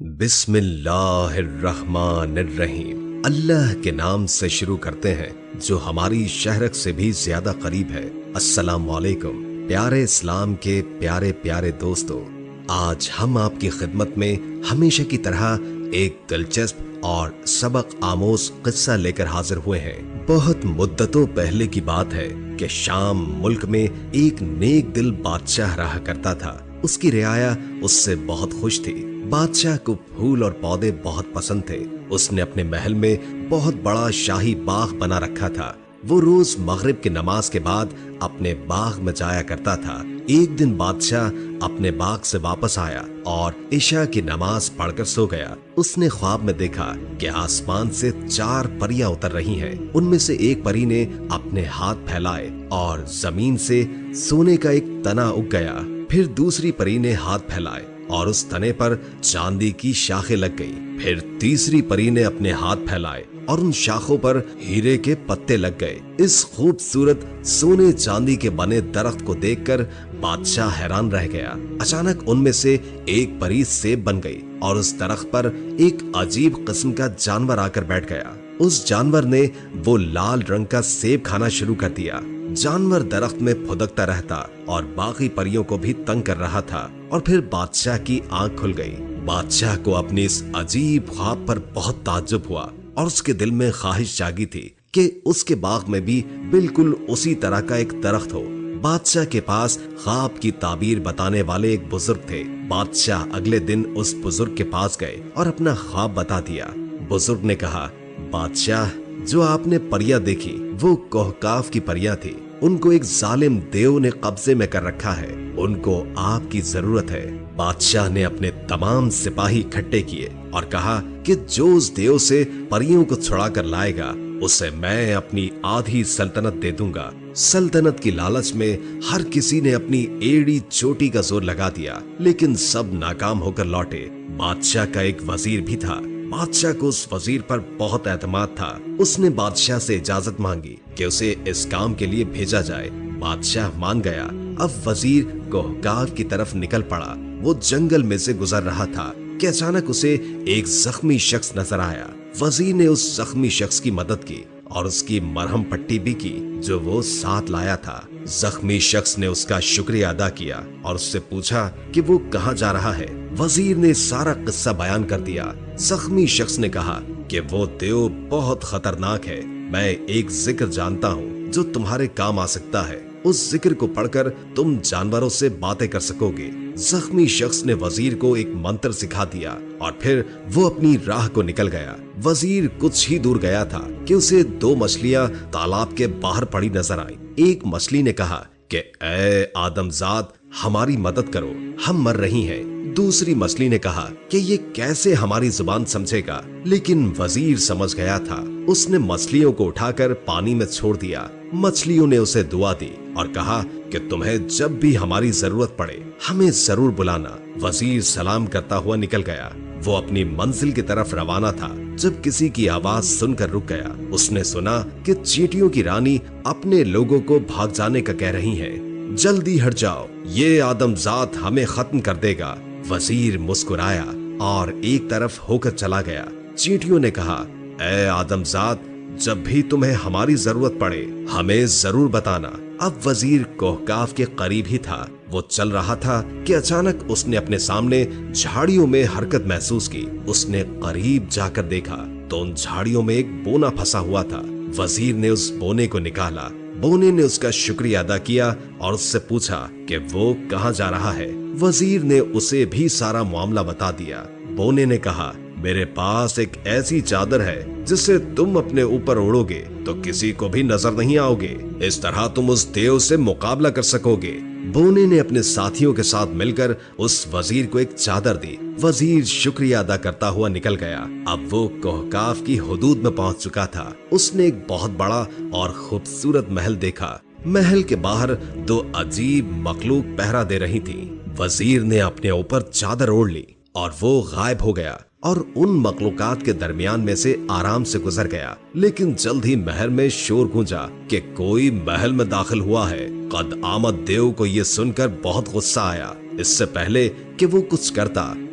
بسم اللہ الرحمن الرحیم، اللہ کے نام سے شروع کرتے ہیں جو ہماری شہرک سے بھی زیادہ قریب ہے۔ السلام علیکم پیارے اسلام کے پیارے پیارے دوستو، آج ہم آپ کی خدمت میں ہمیشہ کی طرح ایک دلچسپ اور سبق آموز قصہ لے کر حاضر ہوئے ہیں۔ بہت مدتوں پہلے کی بات ہے کہ شام ملک میں ایک نیک دل بادشاہ رہا کرتا تھا۔ اس کی رعایا اس سے بہت خوش تھی۔ بادشاہ کو پھول اور پودے بہت پسند تھے۔ اس نے اپنے محل میں بہت بڑا شاہی باغ بنا رکھا تھا۔ وہ روز مغرب کی نماز کے بعد اپنے باغ میں جایا کرتا تھا۔ ایک دن بادشاہ اپنے باغ سے واپس آیا اور عشاء کی نماز پڑھ کر سو گیا۔ اس نے خواب میں دیکھا کہ آسمان سے 4 پریاں اتر رہی ہیں۔ ان میں سے ایک پری نے اپنے ہاتھ پھیلائے اور زمین سے سونے کا ایک تنا اگ گیا۔ پھر دوسری پری نے ہاتھ پھیلائے اور اس تنے پر چاندی کی شاخیں لگ گئی۔ پھر تیسری پری نے اپنے ہاتھ پھیلائے اور ان شاخوں پر ہیرے کے پتے لگ گئے۔ اس خوبصورت سونے چاندی کے بنے درخت کو دیکھ کر بادشاہ حیران رہ گیا۔ اچانک ان میں سے ایک پری سیب بن گئی اور اس درخت پر ایک عجیب قسم کا جانور آ کر بیٹھ گیا۔ اس جانور نے وہ لال رنگ کا سیب کھانا شروع کر دیا۔ جانور درخت میں پھدکتا رہتا اور باقی پریوں کو بھی تنگ کر رہا تھا، اور پھر بادشاہ کی آنکھ کھل گئی۔ بادشاہ کو اپنی اس عجیب خواب پر بہت تعجب ہوا اور اس کے دل میں خواہش جاگی تھی کہ اس کے باغ میں بھی بالکل اسی طرح کا ایک درخت ہو۔ بادشاہ کے پاس خواب کی تعبیر بتانے والے ایک بزرگ تھے۔ بادشاہ اگلے دن اس بزرگ کے پاس گئے اور اپنا خواب بتا دیا۔ بزرگ نے کہا، بادشاہ، جو آپ نے پریاں دیکھی وہ کوہکاف کی پریاں تھی۔ ان کو ایک ظالم دیو نے قبضے میں کر رکھا ہے۔ ان کو آپ کی ضرورت ہے۔ بادشاہ نے اپنے تمام سپاہی اکٹھے کیے اور کہا کہ جو اس دیو سے پریوں کو چھڑا کر لائے گا اسے میں اپنی آدھی سلطنت دے دوں گا۔ سلطنت کی لالچ میں ہر کسی نے اپنی ایڑی چوٹی کا زور لگا دیا، لیکن سب ناکام ہو کر لوٹے۔ بادشاہ کا ایک وزیر بھی تھا۔ بادشاہ کو اس وزیر پر بہت اعتماد تھا۔ اس نے بادشاہ سے اجازت مانگی کہ اسے اس کام کے لیے بھیجا جائے۔ بادشاہ مان گیا۔ اب وزیر کوہکاف کی طرف نکل پڑا۔ وہ جنگل میں سے گزر رہا تھا کہ اچانک اسے ایک زخمی شخص نظر آیا۔ وزیر نے اس زخمی شخص کی مدد کی اور اس کی مرہم پٹی بھی کی جو وہ ساتھ لایا تھا۔ زخمی شخص نے اس کا شکریہ ادا کیا اور اس سے پوچھا کہ وہ کہاں جا رہا ہے۔ وزیر نے سارا قصہ بیان کر دیا۔ زخمی شخص نے کہا کہ وہ دیو بہت خطرناک ہے۔ میں ایک ذکر جانتا ہوں جو تمہارے کام آ سکتا ہے۔ اس ذکر کو پڑھ کر تم جانوروں سے باتیں کر سکو گے۔ زخمی شخص نے وزیر کو ایک منتر سکھا دیا اور پھر وہ اپنی راہ کو نکل گیا۔ وزیر کچھ ہی دور گیا تھا کہ اسے 2 مچھلیاں تالاب کے باہر پڑی نظر آئیں۔ ایک مچھلی نے کہا کہ اے آدم زاد، ہماری مدد کرو، ہم مر رہی ہیں۔ دوسری مچھلی نے کہا کہ یہ کیسے ہماری زبان سمجھے گا، لیکن وزیر سمجھ گیا تھا۔ اس نے مچھلیوں کو اٹھا کر پانی میں چھوڑ دیا۔ مچھلیوں نے اسے دعا دی اور کہا کہ تمہیں جب بھی ہماری ضرورت پڑے ہمیں ضرور بلانا۔ وزیر سلام کرتا ہوا نکل گیا۔ وہ اپنی منزل کی طرف روانہ تھا جب کسی کی آواز سن کر رک گیا۔ اس نے سنا کہ چیونٹیوں کی رانی اپنے لوگوں کو بھاگ جانے کا کہہ رہی ہیں۔ جلدی ہٹ جاؤ، یہ آدم ذات ہمیں ختم کر دے گا۔ وزیر مسکرایا اور ایک طرف ہو کر چلا گیا۔ چیونٹیوں نے کہا، اے آدم ذات، جب بھی تمہیں ہماری ضرورت پڑے ہمیں ضرور بتانا۔ اب وزیر کوہکاف کے قریب ہی تھا۔ وہ چل رہا تھا کہ اچانک اس نے اپنے سامنے جھاڑیوں میں حرکت محسوس کی۔ اس نے قریب جا کر دیکھا تو ان جھاڑیوں میں ایک بونا پھنسا ہوا تھا۔ وزیر نے اس بونے کو نکالا۔ بونے نے اس کا شکریہ ادا کیا اور اس سے پوچھا کہ وہ کہاں جا رہا ہے۔ وزیر نے اسے بھی سارا معاملہ بتا دیا۔ بونے نے کہا، میرے پاس ایک ایسی چادر ہے جس سے تم اپنے اوپر اڑو گے تو کسی کو بھی نظر نہیں آؤ گے۔ اس طرح تم اس دیو سے مقابلہ کر سکو گے۔ بونے نے اپنے ساتھیوں کے ساتھ مل کر اس وزیر کو ایک چادر دی۔ وزیر شکریہ ادا کرتا ہوا نکل گیا۔ اب وہ کوہکاف کی حدود میں پہنچ چکا تھا۔ اس نے ایک بہت بڑا اور خوبصورت محل دیکھا۔ محل کے باہر 2 عجیب مخلوق پہرا دے رہی تھی۔ وزیر نے اپنے اوپر چادر اوڑھ لی اور وہ غائب ہو گیا اور ان مخلوقات کے درمیان میں سے آرام سے گزر گیا۔ لیکن جلد ہی محل میں شور گونجا کہ کوئی محل میں داخل ہوا ہے۔ قد آمد دیو کو یہ سن کر بہت غصہ آیا۔ اس سے پہلے کہ وہ کچھ کرتا